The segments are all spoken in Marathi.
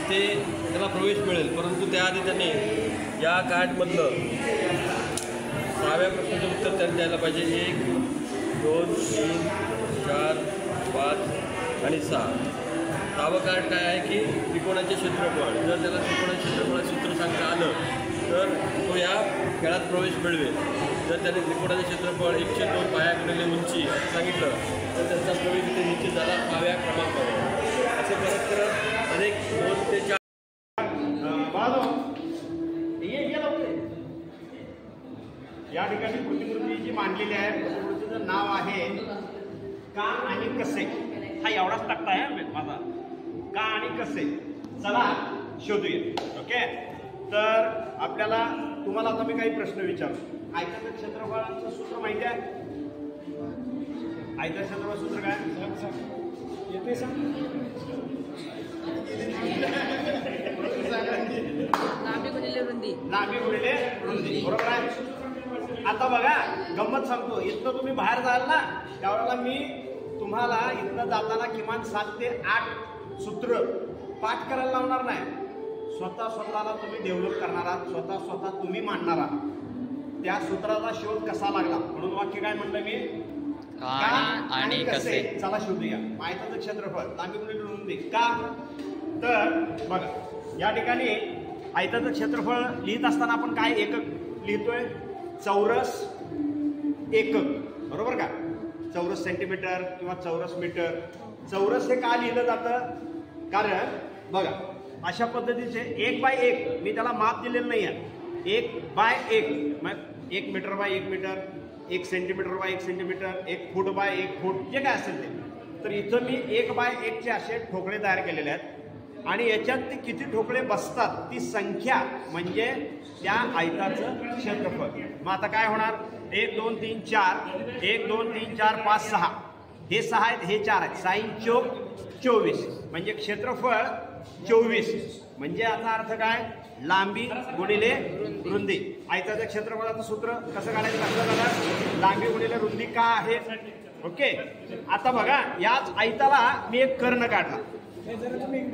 तिथे त्याला प्रवेश मिळेल. परंतु त्याआधी त्यांनी या कार्डमधलं 6व्या प्रश्नाचं उत्तर त्यांनी द्यायला पाहिजे. 1, 2, 3, 4, 5 आणि 6. 6वं कार्ड काय आहे की त्रिकोणाचे क्षेत्रफळ. जर त्याला त्रिकोणाचे क्षेत्रफळाचं सूत्र सांगता आलं तर तो या खेळात प्रवेश मिळवेल. जर त्याने त्रिकोणाचे क्षेत्रफळ 1/2 पाया गुणिले उंची असं सांगितलं तर त्याचा प्रवेश इथे निश्चित झाला 6व्या क्रमांकावर. असे करत करत अनेक 2 ते 4 या ठिकाणी प्रतिकृती जी मांडलेली आहे प्रतिकृतीचं नाव आहे का आणि कसे. हा एवढाच तक्ता आहे माझा, का आणि कसे. चला शोधूया. ओके, तर आपल्याला तुम्हाला आता मी काही प्रश्न विचारतो. आयताचं क्षेत्रफळाचं सूत्र माहिती आहे? आयताचं क्षेत्रफळ सूत्र काय येते सांग? लांबी गुणिले रुंदी. लांबी गुणिले रुंदी, बरोबर आहे. आता बघा गंमत सांगतो. इथनं तुम्ही बाहेर जाल ना त्यावेळेला मी तुम्हाला इथनं जाताना किमान 7 ते 8 सूत्र पाठ करायला लावणार नाही. स्वतःला तुम्ही डेव्हलप करणार आहात, स्वतः तुम्ही मांडणार आहात. त्या सूत्राचा शोध कसा लागला म्हणून वाक्य काय म्हणलं मी? का आणि कसे. चला शोधूया. आयताचं क्षेत्रफळ लांबी गुणिले रुंदी. का तर बघा या ठिकाणी आयताचं क्षेत्रफळ लिहित असताना आपण काय एकक लिहितोय? चौरस एकक, बरोबर का? चौरस सेंटीमीटर किंवा चौरस मीटर. चौरस हे का लिहिलं जातं? कारण बघा अशा पद्धतीचे 1/1 मी त्याला माप दिलेलं नाही आहे. 1/1 मग 1 metre by 1 metre, 1 centimetre by 1 centimetre, 1 foot by 1 foot, जे काय असेल ते. तर इथं मी 1/1 चे असे ठोकळे तयार केलेले आहेत आणि याच्यात ते किती ठोकळे बसतात ती संख्या म्हणजे त्या आयताचं क्षेत्रफळ. मग आता काय होणार? 1 2 3 4 1 2 3 4 5 6 हे 6 आहेत, हे 4 आहेत. 6 चौक 24 म्हणजे क्षेत्रफळ 24. म्हणजे याचा अर्थ काय? लांबी गुणिले रुंदी. आयताच्या क्षेत्रफळाचं सूत्र कसं काढायचं लक्षात आलं? लांबी गुणिले रुंदी का आहे. ओके, आता बघा याच आयताला मी एक कर्ण काढला.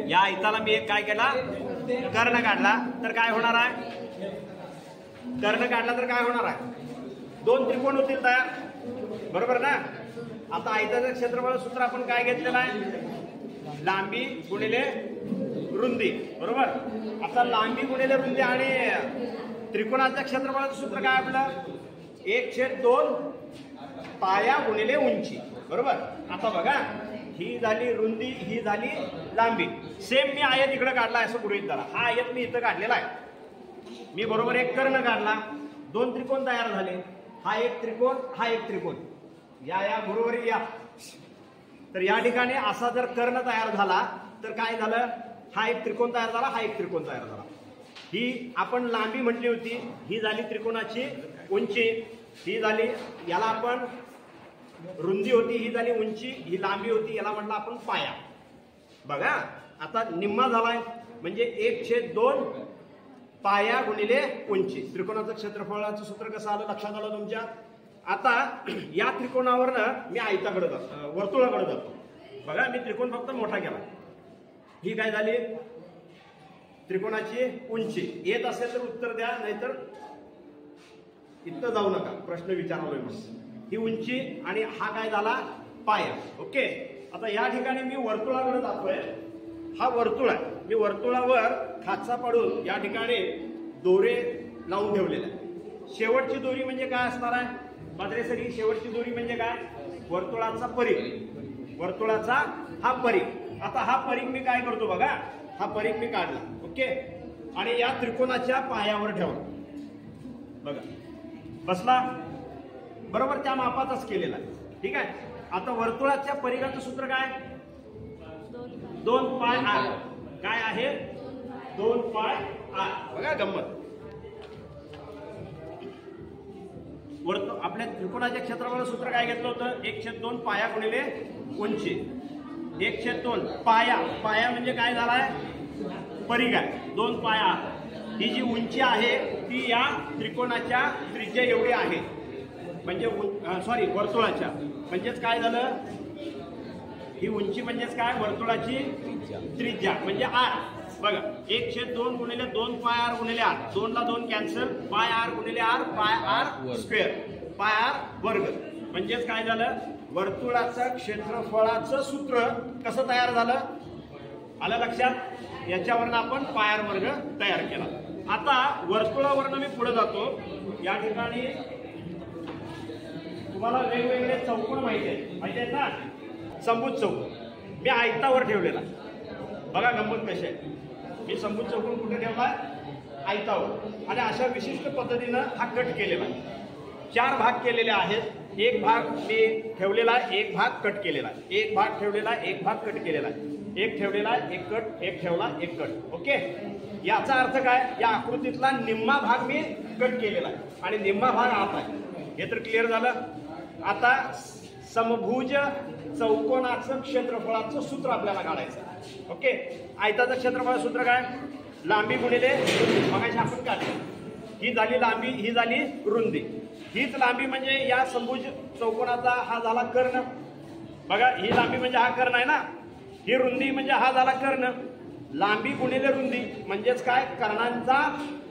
या आयताला मी एक काय केला? कर्ण काढला. तर काय होणार आहे? कर्ण काढला तर काय होणार आहे? 2 त्रिकोण होतील तयार, बरोबर ना? आता आयताचं क्षेत्रफळ सूत्र आपण काय घेतलेलं आहे? लांबी गुणिले रुंदी, बरोबर. आता लांबी गुणिले रुंदी आणि त्रिकोणाच्या क्षेत्रफळाचं सूत्र काय आपलं? 1/2 पाया गुणिले उंची, बरोबर. आता बघा ही झाली रुंदी, ही झाली लांबी. सेम मी आयत इकडे काढला असं गृहीत धरा. हा आयत मी इथं काढलेला आहे. मी बरोबर एक कर्ण काढला, 2 त्रिकोण तयार झाले. हा एक त्रिकोण, हा एक त्रिकोण. या बरोबर या. तर या ठिकाणी असा जर कर्ण तयार झाला तर काय झालं? हा एक त्रिकोण तयार झाला, हा एक त्रिकोण तयार झाला. ही आपण लांबी म्हटली होती, ही झाली त्रिकोणाची उंची, ही झाली याला आपण रुंदी होती, ही झाली उंची, ही लांबी होती, याला म्हटलं आपण पाया. बघा आता निम्मा झालाय म्हणजे 1/2 पाया गुणिले उंची. त्रिकोणाचं क्षेत्रफळाचं सूत्र कसं आलं लक्षात आलं तुमच्या? आता या त्रिकोणावरनं मी आयताकडे जातो, वर्तुळाकडे जातो. बघा मी त्रिकोण फक्त मोठा केला. ही काय झाली? त्रिकोणाची उंची. येत असेल तर उत्तर द्या, नाहीतर इथं जाऊ नका, प्रश्न विचारलोय म्हणून. ही उंची आणि हा काय झाला? पाया. ओके, आता या ठिकाणी मी वर्तुळाकडे जातोय. हा वर्तुळ आहे. मी वर्तुळावर खाचा पाडून या ठिकाणी दोरे लावून ठेवलेले आहे. शेवटची दोरी म्हणजे काय असणार आहे? मात्रेसरी शेवटची दोरी म्हणजे काय? वर्तुळाचा परिघ. वर्तुळाचा हा परिघ. आता हा परिघ मी काय करतो बघा, हा परिघ मी काढला. ओके, आणि या त्रिकोणाच्या पायावर ठेवला. बघा बसला, बरोबर त्या मापाचाच केलेला आहे. ठीक आहे. आता वर्तुळाच्या परिघाचं सूत्र काय? 2 पाय आर. काय आहे? 2 पाय आर. बघा गंमत. आपल्या त्रिकोणाच्या क्षेत्रफळाचं सूत्र काय घेतलं होतं? 1/2 पाया गुणिले उंची. 1/2 पाया. पाया म्हणजे काय झालाय? परिघ आहे. 2 पाया. ही जी उंची आहे ती या त्रिकोणाच्या त्रिज्या एवढी आहे. म्हणजे सॉरी वर्तुळाच्या. म्हणजेच काय झालं? ही उंची म्हणजेच काय? वर्तुळाची त्रिज्या म्हणजे आर. बघा 1/2 गुणिले 2 पाय आर गुणिले आर, 2 ला 2 कॅन्सल, पाय आर गुणिले आर, पाय आर स्क्वेअर, पाय आर वर्ग. म्हणजेच काय झालं, वर्तुळाचं क्षेत्रफळाचं सूत्र कसं तयार झालं, आलं लक्षात. याच्यावरनं आपण पाय आर वर्ग तयार केला. आता वर्तुळावरनं मी पुढे जातो. या ठिकाणी तुम्हाला वेगवेगळे चौकोन माहिती आहेत ना, समभुज चौकोन मी आयतावर ठेवलेला. बघा गंमत कशी आहे, मी समभुज चौकोन कुठे ठेवला, आयतावर. आणि अशा विशिष्ट पद्धतीनं हा कट केलेला आहे. 4 भाग केलेले आहेत. एक भाग मी ठेवलेला आहे, एक भाग कट केलेला आहे, एक भाग ठेवलेला आहे, एक भाग कट केलेला आहे, एक ठेवलेला एक कट, एक ठेवला एक कट. ओके, याचा अर्थ काय, या आकृतीतला निम्मा भाग मी कट केलेला आहे आणि निम्मा भाग आत आहे. हे तर क्लिअर झालं. आता समभुज चौकोनाचं क्षेत्रफळाचं सूत्र आपल्याला काढायचं. ओके, आयताचं क्षेत्रफळ सूत्र काय, लांबी गुणिले मगाशी आपण काढली. ही झाली लांबी, ही झाली रुंदी. हीच लांबी म्हणजे या समभुज चौकोनाचा हा झाला कर्ण. बघा ही लांबी म्हणजे हा कर्ण आहे ना, ही रुंदी म्हणजे हा झाला कर्ण. लांबी गुणिले रुंदी म्हणजेच काय, कर्णांचा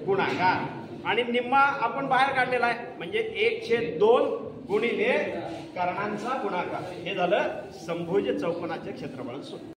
गुणाकार. आणि निम्मा आपण बाहेर काढलेला आहे म्हणजे 1/2 गुणिले कर्णांचा गुणाकार. हे झालं समभुज चौकोनाचे क्षेत्रफळ सूत्र.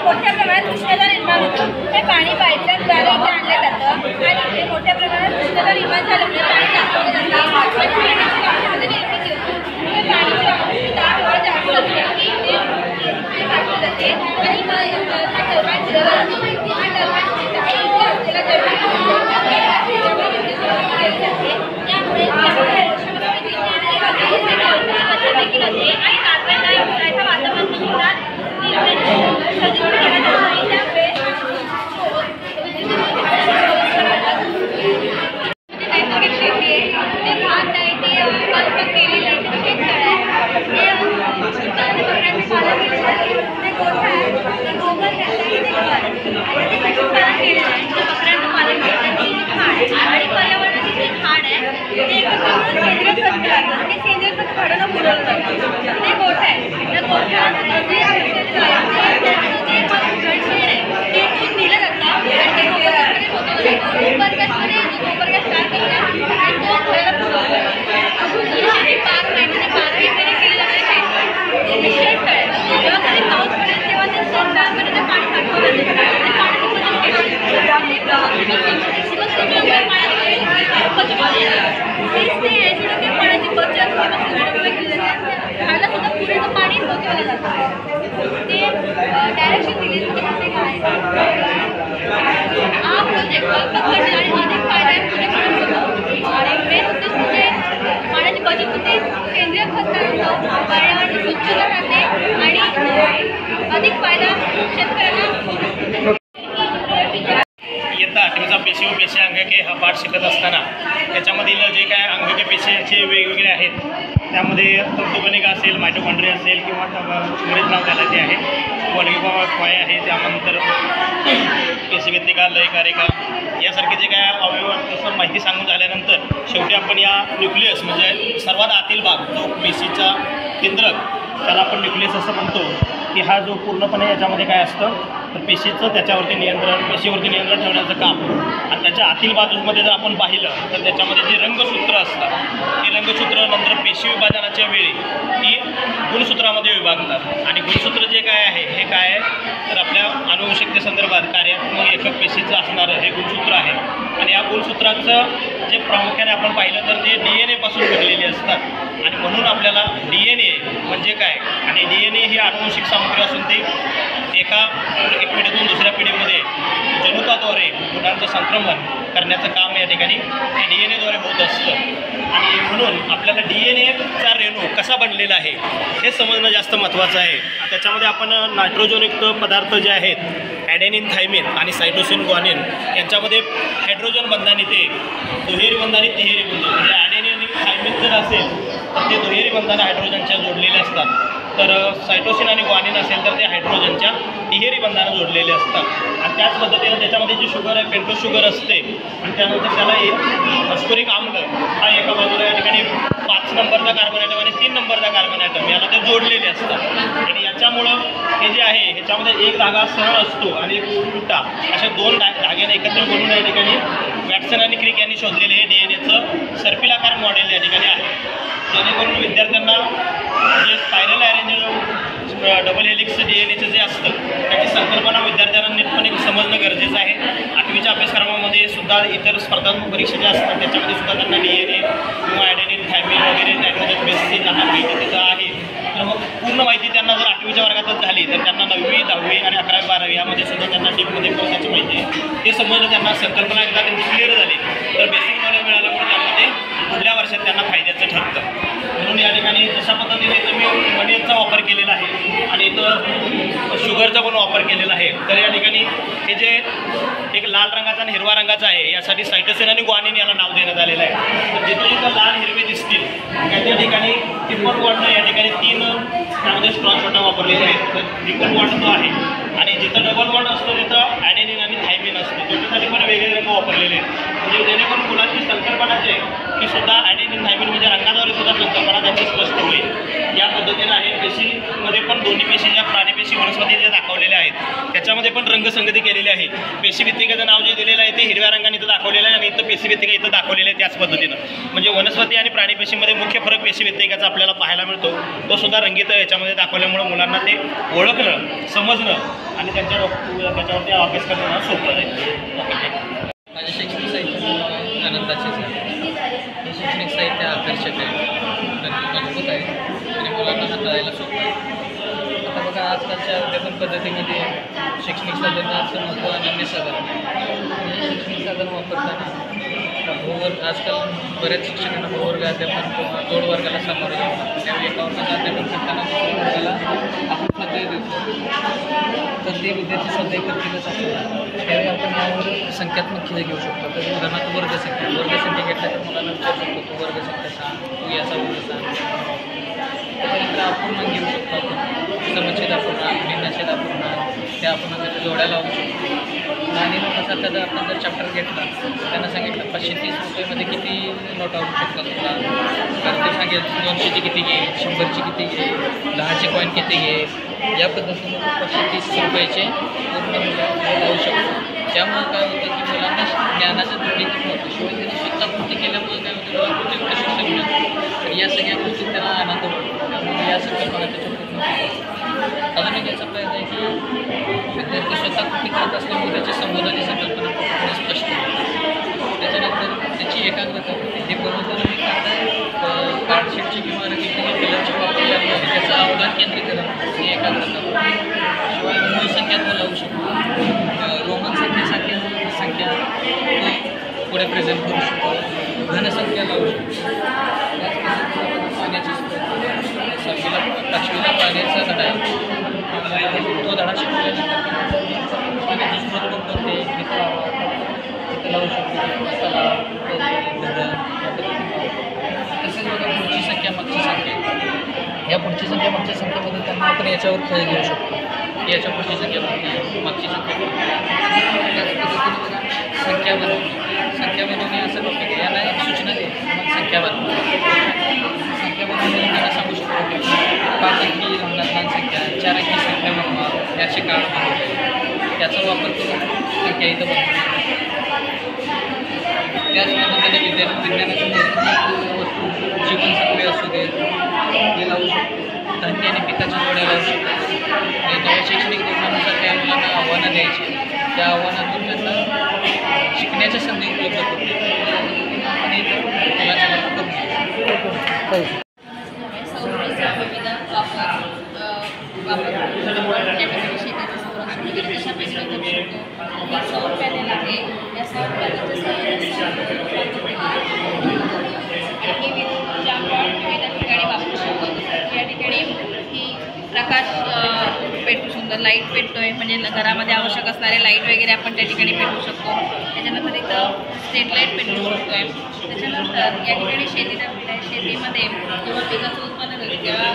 मोठ्या प्रमाणात उष्णता निर्माण होतं. हे पाणी पाईपलाईनद्वारे इथे आणलं जातं आणि इथे मोठ्या प्रमाणात उष्णता निर्माण झाल्यामुळे पाणी तापवलं जातं आणि पाण्याची वाफेमध्ये निर्मिती होते. हे पाणीची तापमान जास्त असते की इथे टाकलं जाते आणि टर्बाईन फिरवला जातो. हा टर्बाईन असलेला त्यामुळे देखील होते आणि कार्बन डायऑक्साईडचा वातावरणात नैसर्गिक शेती आहे, ते भात आहे, ते कल्पक केलेलं आहे, ते शेततळ आहे, ते बकऱ्यांचे पालन केलेलं आहे, ते गोठा आहे, ते गोबर घातलं आहे, ते घर आणि ते पशुपालन केलेलं आहे, ते बकऱ्यांचं पालन केलेलं आहे, ती खाड आहे आणि पर्यावरणाची जी खाड आहे ते एकत्र मिळून सेंद्रिय खत तयार करतात. ते सेंद्रिय खत झाडांना पुरवलं जातं. ते गोठा आहे, त्या गोठ्यात जे ते दिलं जातं आणि ते गोबरगॅसमध्ये पोचवलं जातं. गोबरगॅसमध्ये जो गोबरगॅस तयार करतात आणि तो घराला पुरवतो. अजून हे 12 महिने केले जाणारे शेततळ, ते शेततळ आहे. जेव्हा कधी पाऊस पडेल तेव्हा ते शेततळामध्ये ते पाणी साठवलं जातं आणि पाण्याची बचत केली जाते. 30% पाण्याची बचत केली जाते. झाडाला सुद्धा पुरेसं पाणी पोचवलं जातं. ते डायरेक्शन दिले जाते काय हा प्रोजेक्ट कल्पक करणे आणि अधिक फायदा होतो आणि मेन उद्देश म्हणजे पाण्याची बचत होते, सेंद्रिय खत होतं, पर्यावरण स्वच्छता राहते आणि अधिक फायदा शेतकऱ्यांना. इयत्ता 8वीचा पेशी व पेशी अंगके हा पाठ शिकत असताना त्याच्यामधील जे काय अंगके पेशीचे वेगवेगळे आहेत त्यामध्ये तंतुकणिका असेल, मायटोकॉन्ड्रिया असेल किंवा बरेच नाव त्याला ते आहे, वल्गिकॉय आहे, त्यानंतर पेशीव्यतिका, लयकारिका यासारखे जे काय अवयव तसं माहिती सांगून झाल्यानंतर शेवटी आपण या न्यूक्लियस म्हणजे सर्वात आतील भाग जो पेशीचा केंद्रक त्याला आपण न्यूक्लियस असं म्हणतो की हा जो पूर्णपणे याच्यामध्ये काय असतं तर पेशीचं त्याच्यावरती पेशीवरती नियंत्रण ठेवण्याचं काम. आणि त्याच्या आतील बाजूमध्ये जर आपण पाहिलं तर त्याच्यामध्ये जे रंगसूत्र असतात ते रंगसूत्र नंतर पेशी विभाजनाच्या वेळी ती गुणसूत्रामध्ये विभागतात. आणि गुणसूत्र जे काय आहे हे काय आहे तर आपल्या आनुवंशिकतेसंदर्भात कार्यात्मक एकक पेशीचं असणारं हे गुणसूत्र आहे. आणि या गुणसूत्राचं जे प्रामुख्याने आपण पाहिलं तर ते DNA पासून बनलेले असतात आणि म्हणून आपल्याला DNA म्हणजे काय आणि DNA ही आनुवंशिक सामग्री असून ते एक पिढीतून दुसऱ्या पिढीमध्ये जनुकाद्वारे गुणांचं संक्रमण करण्याचं काम या ठिकाणी हे DNAद्वारे होत असतं. आणि म्हणून आपल्याला DNAचा रेणू कसा बनलेला आहे हे समजणं जास्त महत्त्वाचं आहे. त्याच्यामध्ये आपण नायट्रोजनयुक्त पदार्थ जे आहेत ॲडेनिन थायमिन आणि सायटोसिन ग्वानिन यांच्यामध्ये हायड्रोजन बंधन येते, दुहेरी बंधन आणि तिहेरी बंधन. म्हणजे ॲडेनिन आणि थायमिन जर असेल तर ते दुहेरी बंधन हायड्रोजनच्या जोडलेले असतात, तर सायटोसिन आणि ग्वानिन असेल तर ते हायड्रोजनच्या तिहेरी बंधानं जोडलेले असतात. आणि त्याच पद्धतीनं त्याच्यामध्ये जी शुगर आहे पेंटोज शुगर असते आणि त्यानंतर त्याला एक फॉस्फोरिक आम्ल हा एका बाजूला या ठिकाणी 5 नंबरचा कार्बन ॲटम आणि 3 नंबरचा कार्बन ॲटम याला ते जोडलेले असतात. आणि याच्यामुळं हे जे आहे ह्याच्यामध्ये एक धागा सरळ असतो आणि एक उलटा, अशा 2 धाग्याने एकत्र बनवून या ठिकाणी वॅटसन आणि क्रिक यांनी शोधलेले हे DNA सर्पिलाकार मॉडेल या ठिकाणी आहे. जेणेकरून विद्यार्थ्यांना जे spiral arrange double helix DNA जे असतं त्याची संकल्पना विद्यार्थ्यांना नीटपणे समजणं गरजेचं आहे. 8वीच्या अभ्यासक्रमामध्ये सुद्धा इतर स्पर्धात्मक परीक्षा ज्या असतात त्याच्यामध्ये सुद्धा त्यांना DNA किंवा ॲडेनिन थायमिन वगैरे नायट्रोजन बेसची त्यांना माहिती तिथं आहे. तर मग पूर्ण माहिती त्यांना जर 8वीच्या वर्गातच झाली तर त्यांना 9वी 10वी आणि 11वी 12वी यामध्ये सुद्धा त्यांना डीपमध्ये त्याची माहिती आहे ते समजलं. त्यांना संकल्पना एकदा त्यांची क्लिअर झाली तर बेसिक नॉलेज मिळाल्यामुळे त्यांना ते पुढल्या वर्षात त्यांना फायद्याचं ठरतं. म्हणून या ठिकाणी जशा पद्धतीने तुम्ही मनीचा वापर केलेला आहे आणि इथं शुगरचा पण वापर केलेला आहे, तर या ठिकाणी हे जे एक लाल रंगाचा आणि हिरवा रंगाचा आहे यासाठी सायटोसिन आणि ग्वानिन याला नाव देण्यात आलेलं आहे. तर जिथे जिथं लाल हिरवे दिसतील त्या ठिकाणी ट्रिपल बॉन्ड या ठिकाणी 3 त्यामध्ये स्ट्रॉंग बटन वापरलेले आहेत. तर ट्रिपल बॉन्ड जो आहे आणि जिथं डबल बॉन्ड असतो तिथं ॲडेनिन आणि थायमिन असतो, त्याच्यासाठी पण वेगवेगळे रंग वापरलेले आहेत. म्हणजे जेणेकरून मुलांची संकल्पना जी आहे की सुद्धा ॲडेनिन थायमिन म्हणजे रंगाद्वारे सुद्धा संकल्पना त्यांची स्पष्ट होईल या पद्धतीनं आहे. पेशीमध्ये पण दोन्ही पेशी ज्या प्राणीपेशी वनस्पती जे दाखवलेल्या आहेत त्याच्यामध्ये पण रंगसंगती केलेली आहे. पेशीभित्तिकेचं नाव जे दिलेलं आहे ते हिरव्या रंगाने इथं दाखवलेलं आहे आणि इथं पेशीभित्तिका इथं दाखवलेलं आहे. त्याच पद्धतीनं म्हणजे वनस्पती आणि प्राणीपेशीमध्ये मुख्य फरक पेशीभित्तिकेचा आपल्याला पाहायला मिळतो, तो सुद्धा रंगीत याच्यामध्ये दाखवल्यामुळे मुलांना ते ओळखणं समजणं आणि त्याच्यावरती अभ्यास करणं सोपं जाईल. माझे शैक्षणिक साहित्य आनंदाचे हे शैक्षणिक साहित्य आकर्षक आहे, मजबूत आहे आणि मुलांना हाताळायला सोपं आहे. आता बघा आजकालच्या अध्यापन पद्धतीमध्ये शैक्षणिक साधनाचं महत्त्व अनन्यसाधारण आहे. हे शैक्षणिक साधन वापरताना आजकाल बऱ्याच शिक्षकांना भूवर्ग अध्यापन किंवा जोड वर्गाला सामोरं जातात. त्यावेळी एका वर्गाचं अध्यापन करताना दुसऱ्या वर्गाला आपण स्वाध्याय देतो, तर ते विद्यार्थी स्वाध्याय करतीलच असतात. त्यावेळी आपण यावर संख्यात्मक खेळ घेऊ शकतो. तर उदाहरणार्थ वर्गसंख्या घेतल्या तर मुलांना विचारू शकतो तू वर्गसंख्या सांग, तू याचा वर्ग सांग. त्याच्यानंतर अपूर्णांक घेऊ शकतो आपण, समच्छेद अपूर्णांक, भिन्नच्छेद अपूर्णांक, त्या अपूर्णांकाच्या जोड्या लावू शकतो. आणि नोटासारखा जर आपण जर चॅप्टर घेतला त्यांना सांगितलं 530 रुपयेमध्ये किती नोटा होऊ शकतात तुला, तर ते सांगेल 200ची किती घे, 100ची किती घे, 10चे कॉईन किती घे. या पद्धतीने 530 रुपयाचे पूर्ण मुलं लावू शकतो. त्यामुळे काय होतं की मुलांना ज्ञानाचं दृष्टिकोन होतं, शिवाय त्यांनी शिक्षापूर्ती केल्यामुळे काय होतं त्याला कृतीयुक्त शिक्षण मिळतं. तर या सगळ्या गोष्टीत त्यांना आनंद होतो. त्यामुळे या संकल्पना त्याच्या पूर्ण होतात. अजून एक याचा प्रयत्न आहे की विद्यार्थी स्वतः कृती करत असल्यामुळे त्याची संबोधनाची संकल्पना पूर्ण स्पष्ट होते. त्याच्यानंतर त्याची एकाग्रता होते. हे बनवताना मी काय कार्डशीटची किंवा रंगीत कलरची वापरल्यामुळे त्याचं अवधान केंद्रीकरण ही एकाग्रता होते. शिवाय मूळ संख्या तो लावू शकतो, रोमन संख्या तो पुढे प्रेझेंट करू शकतो, घनसंख्या लावू शकतो. पाण्याची 5वीला पाण्याचा धडा आहे, तो धडा शिकवल्यानंतर पाण्याचे स्रोत कोणते तिथं लावू शकतो, मसाला तसेच बघा पुढची संख्या मागची संख्या, या पुढची संख्या मागच्या संख्येमध्ये त्यांना आपण याच्यावर खेळ घेऊ शकतो. याच्या पुढची संख्या मागची संख्या त्याच पद्धतीने संख्या बनवणे असं टॉपिक आहे. यांना एक सूचना दे मग संख्या बनवणे त्यांना सांगू शकतो की 5 अंकी लहान संख्या, 4 अंकी संख्या बनवा, याचे काळ बनवते, त्याचा वापर करून संख्या इथं बनवतो. त्याच पद्धतीने विज्ञानाची वस्तू जीवनसत्वे असू दे हे लावू शकतो, धान्य आणि पिकाच्या जोड्या लावू शकतो. आणि नव्या शैक्षणिक धोरणानुसार त्या मुलांना आव्हानं द्यायची, त्या आव्हानातून त्यांना शिकण्याच्या संधी उपलब्ध करते आणि मुलांच्या करून सौर पॅनेल आहे. या सौर पॅनेलच्या विविध ठिकाणी वापरू शकतो. या ठिकाणी ही प्रकाश पेटू सुंदर लाईट पेटतोय, म्हणजे घरामध्ये आवश्यक असणारे लाईट वगैरे आपण त्या ठिकाणी पेटवू शकतो. त्याच्यानंतर इथं स्ट्रीट लाईट पेटवू शकतोय. त्याच्यानंतर या ठिकाणी शेती टाकलेली आहे. शेतीमध्ये जेव्हा पिकाचं उत्पादन होतं तेव्हा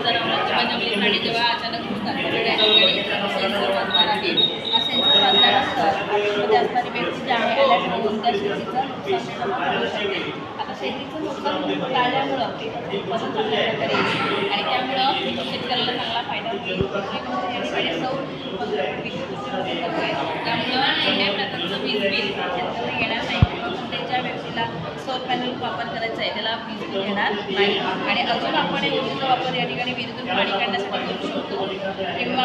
जनावरं किंवा जंगली प्राणी जेव्हा अचानक घुसतात त्या ठिकाणी सेन्सर वाजणार आहे. हा सेन्सर वाजल्यानंतर आतमध्ये असणारी व्यक्ती जी आहे अलर्ट होऊन त्या शेतीचं नुकसान टाळू शकते. आता शेतीचं नुकसान टाळल्यामुळं पिकाचं उत्पादन चांगल्या प्रकारे येईल आणि त्यामुळं शेतकऱ्याला चांगला फायदा होईल. या ठिकाणी सौर त्यामुळं कुठल्याही प्रकारचं वीज बिल शेतकऱ्याला येणार नाही. त्याच्या व्यक्तीला सौर पॅनल वापर करायचा आहे त्याला वीज बिल येणार नाही. आणि अजून आपण ऊर्जेचा वापर या ठिकाणी विहिरीतून पाणी काढण्यासाठी करू शकतो किंवा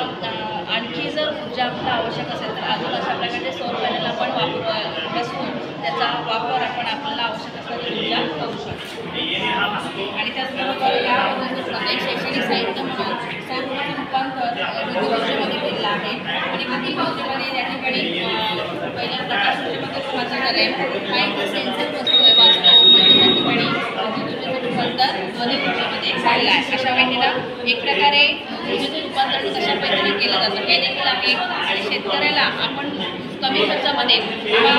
आणखी जर ऊर्जा आपल्याला आवश्यक असेल तर अजून अशा प्रकारचे सौर पॅनल आपण बसवून त्याचा वापर आपण आपल्याला आवश्यक असणारी ऊर्जा करू शकतो. आणि त्याचबरोबर यामधून एक शैक्षणिक साहित्य म्हणून सौर ऊर्जेचं रूपांतर विद्युत ऊर्जेमध्ये केलेलं आहे. आणि विद्युत ऊर्जेमध्ये या ठिकाणी पहिल्या प्रकाश ऊर्जेमध्ये रूपांतर झालं आहे. हा एक सेन्सर वस्तू आहे वास्तव म्हणजे त्या ठिकाणी विद्युत ऊर्जेचं रूपांतर ध्वनी ऊर्जेमध्ये झालेलं आहे. अशा पद्धतीनं एक प्रकारे ऊर्जेचं रूपांतर कशा पद्धतीने केलं जातं हे देखील आहे. आणि शेतकऱ्याला आपण कमी खर्चामध्ये किंवा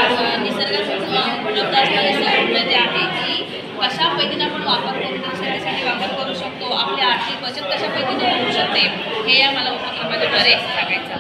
निसर्गातून उपलब्ध असणारी सौर ऊर्जा जी आहे ती कशा पद्धतीने आपण वापर करून शेतीसाठी वापर करू शकतो, आपली आर्थिक बचत कशा पद्धतीने होऊ शकते हे या मला उपक्रमाद्वारे सांगायचं.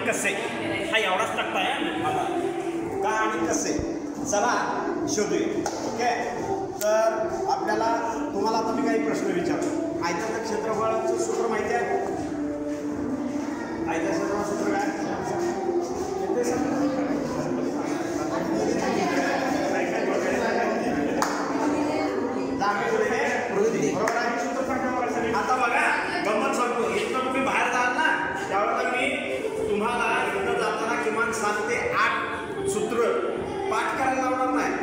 कसे हा एवढाच तक्ता आहे मला का आणि कसे चला शोधूया. ओके तर आपल्याला तुम्हाला आता मी काही प्रश्न विचारतो. आयताचं क्षेत्रफळाचं सूत्र माहिती आहे? आयताचं क्षेत्रफळ सूत्र काय बरोबर आहे. आता बघा गंमत सांगतो. इथं तुम्ही बाहेर जाल ना त्यावेळेला मी तुम्हाला इथं जाताना किमान 7 ते 8 सूत्र पाठ करायला लावणार नाही.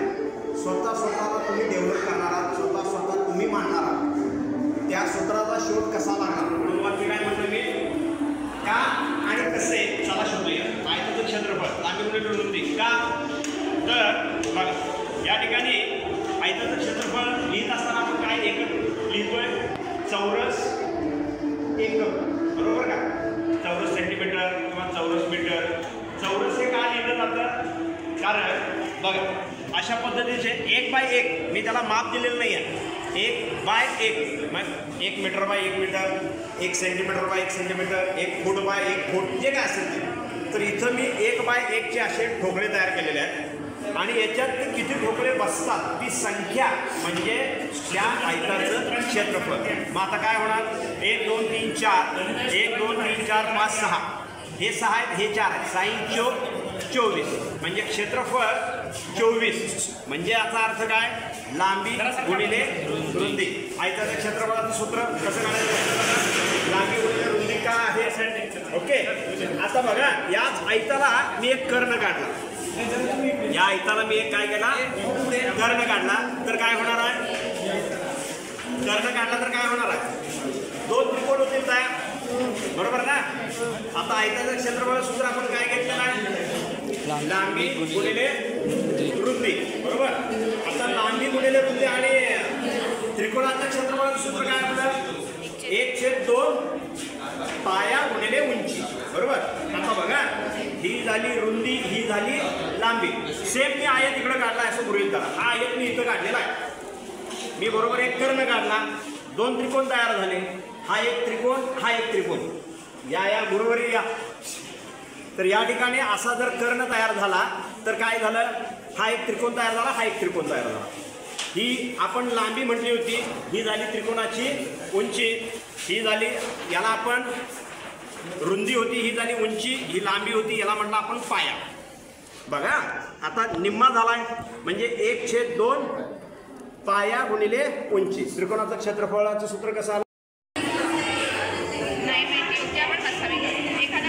स्वतःला तुम्ही डेव्हलप करणार आहात, स्वतः तुम्ही मांडणार आहात. त्या सूत्राचा शोध कसा लागणार म्हणून वाक्य काय म्हटलं मी का आणि कसे चला शोधूया. आयताचं क्षेत्रफळ लांबी गुणिले रुंदी का तर बघा या ठिकाणी आयताचं क्षेत्रफळ लिहित असताना आपण काय एकक लिहितोय चौरस एकक बरोबर का. चौरस सेंटीमीटर किंवा चौरस मीटर. चौरस हे का लिहिलं जातं कारण बघा अशा पद्धतीचे 1/1 मी त्याला माप दिलेलं नाही आहे. 1/1 मग 1 metre by 1 metre, 1 centimetre by 1 centimetre, 1 foot by 1 foot जे काय असेल ते. तर इथं मी 1/1 चे असे ठोकळे तयार केलेले आहेत आणि याच्यात ते किती ठोकळे बसतात ती संख्या म्हणजे त्या आयताचं क्षेत्रफळ. मग आता काय होणार 1 2 3 4 1 2 3 4 5 6 हे 6 आहेत हे 4 आहेत 6 24 म्हणजे क्षेत्रफळ 24 म्हणजे याचा अर्थ काय लांबी गुणिले रुंदी. आयताच्या क्षेत्रफळाचं सूत्र कसं काढायचं लांबी गुणिले रुंदी काय आहे. ओके आता बघा याच आयताला मी एक कर्ण काढला. या आयताला मी एक काय केला कर्ण काढला तर काय होणार आहे कर्ण काढला तर काय होणार आहे 2 त्रिकोण होतील तयार बरोबर ना. आता आयताचं क्षेत्रफळ सूत्र आपण काय घेतलेलं आहे लांबी गुणिले रुंदी बरोबर. आता लांबी गुणिले रुंदी आणि त्रिकोणाचं क्षेत्रफळाचं सूत्र काय होतं 1/2 पाया गुणिले उंची बरोबर. आता बघा ही झाली रुंदी ही झाली लांबी. सेम मी आयत इकडं काढला असं गृहीत धरा. हा आयत मी इथं काढलेला आहे. मी बरोबर एक कर्ण काढला 2 त्रिकोण तयार झाले. हा एक त्रिकोण हा एक त्रिकोण या बरोबर या. तर या ठिकाणी असा जर कर्ण तयार झाला तर काय झालं हा एक त्रिकोण तयार झाला हा एक त्रिकोण तयार झाला. ही आपण लांबी म्हटली होती ही झाली त्रिकोणाची उंची ही झाली याला आपण रुंदी होती ही झाली उंची ही लांबी होती याला म्हटलं आपण पाया. बघा आता निम्मा झालाय म्हणजे 1/2 पाया गुणिले उंची. त्रिकोणाचं क्षेत्रफळाचं सूत्र कसं आलं नाही माहिती होती आपण कसा एखादा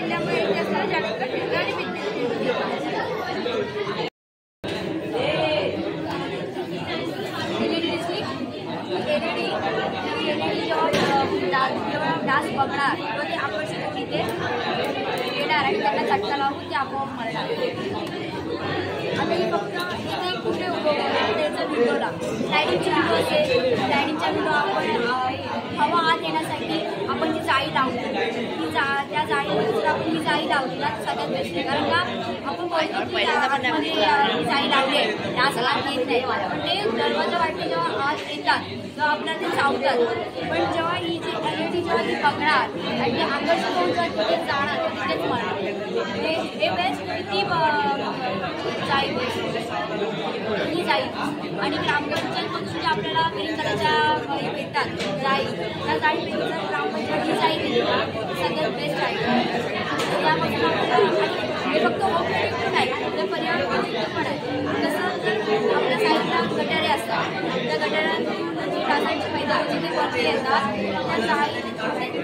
असल्यामुळे इथे असणारे जास्त फिरतं आणि जेव्हा डास बघणार तेव्हा ते आकर्षित इथे येणार आणि त्यांना चटका लावून ते आपोआप मरणार. आता हे फक्त इथे कुठे उभं त्याचा विंडोला स्लायडिंगची विंडो असेल, स्लायडिंगच्या विंडो आपण हवा आत येण्यासाठी आपण जी जाळी लावतो त्या जाळीमध्ये जर आपण ही जाळी लावली ना सगळ्यात बेस्ट आहे. कारण का आपण बोलतो आतमध्ये जाळी लावली आहे डास आत येत नाही, पण ते दरवाजा वाटते जेव्हा आत येतात तेव्हा आपल्याला ते चावतात. पण जेव्हा ही जी LED जेव्हा ती बघणार आणि ते आकर्षित होऊन जर तिथे जाणार तिथेच मरणार. हे बेस्ट ती जाळी ही जाळी आणि ग्रामपंचायतमध्ये आपल्याला ग्रीन कलरच्या हे भेटतात जाळी, त्या जाळीपैकी जर ग्रामपंचायत ही जाळी दिली ना सगळ्यात बेस्ट आहे. त्यापासून आपल्याला हे फक्त उपयुक्त नाही तर पर्यावरण पण आहे. तसं तर आपल्या साईडला गटारे असतात, त्या गटारांतून जी डासांची मैदा जिथे वरती येतात त्या जाळी त्या साईडने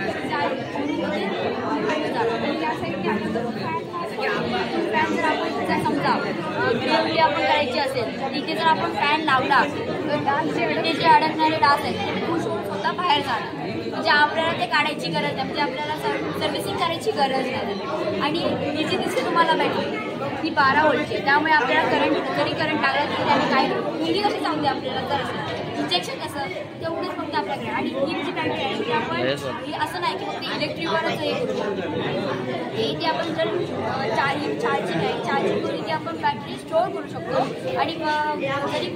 फॅन जर आपण समजा आपण करायची असेल तर इथे जर आपण फॅन लावला तर इथे जे अडकणारे डास आहेत ते खुश होऊन स्वतः बाहेर जाणार. म्हणजे आपल्याला ते काढायची गरज नाही, म्हणजे आपल्याला सर्व्हिसिंग करायची गरज नाही. आणि ही जी दिसते तुम्हाला बॅटरी ही 12 व्होल्टची आहे, त्यामुळे आपल्याला जरी करंट लागला तरी त्याने काय मुलगी कशी सांगते आपल्याला तर इंजेक्शन कसं तेवढंच फक्त आपल्याकडे. आणि ही जी बॅटरी आहे ती आपण ही असं नाही की फक्त इलेक्ट्रिकवरच हे करू शकतो. इथे आपण जर चार्जिंग करून इथे आपण बॅटरी स्टोअर करू शकतो आणि जरी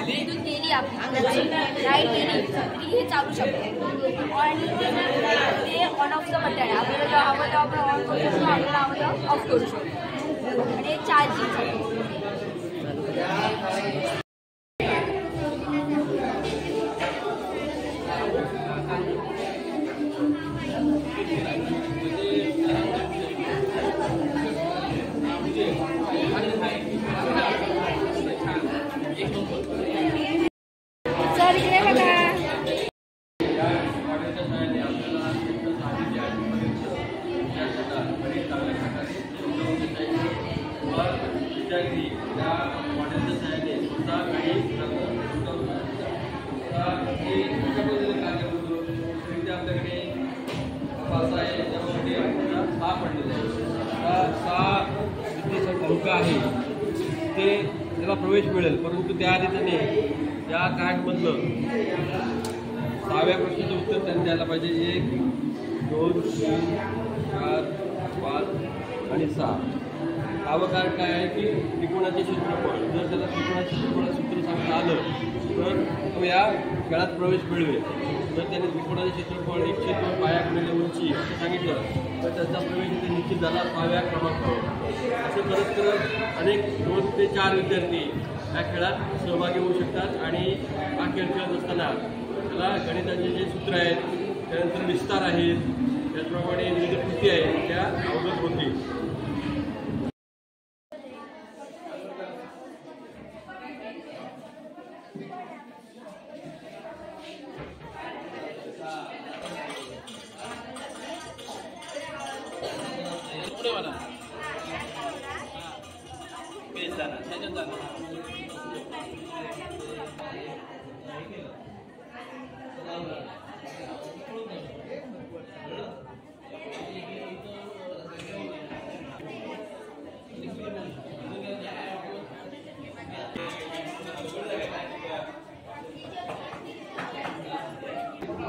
विद्युत गेली आपली लाईट गेली तरी हे चालू शकतो. आणि ते ऑन ऑफचं बटन आहे, आपल्याला जेव्हा हवं तेव्हा आपण ऑन करू शकतो, आपल्याला हवं तेव्हा ऑफ करू शकतो. आणि चार्जिंग सर इकडे बघा. अंक आहे ते त्याला प्रवेश मिळेल, परंतु त्याआधी त्याने या कार्डमधलं 6व्या प्रश्नाचं उत्तर त्यांनी द्यायला पाहिजे. 1, 2, 3, 4, 5 आणि 6. 6वं कार्ड काय आहे की त्रिकोणाचे क्षेत्रफळ. जर त्याला त्रिकोणाचे क्षेत्रफळ सूत्र सांगता आलं तर तो या खेळात प्रवेश मिळवेल. जर त्याने त्रिकोणाचे क्षेत्रफळ 1/2 पाया गुणिले उंची असं सांगितलं तर त्याचा प्रवेश इथे निश्चित झाला 6व्या क्रमांकावर. असं करत करत अनेक 2 ते 4 विद्यार्थी या खेळात सहभागी होऊ शकतात आणि हा खेळ खेळत असताना त्याला गणिताचे जे सूत्र आहेत त्यानंतर विस्तार आहेत त्याचप्रमाणे विविध कृती आहेत त्या अवगत होतील.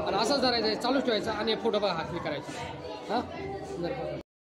आणि असंच धरायचं, चालूच ठेवायचं आणि फोटो बघा हात हे करायचं. हां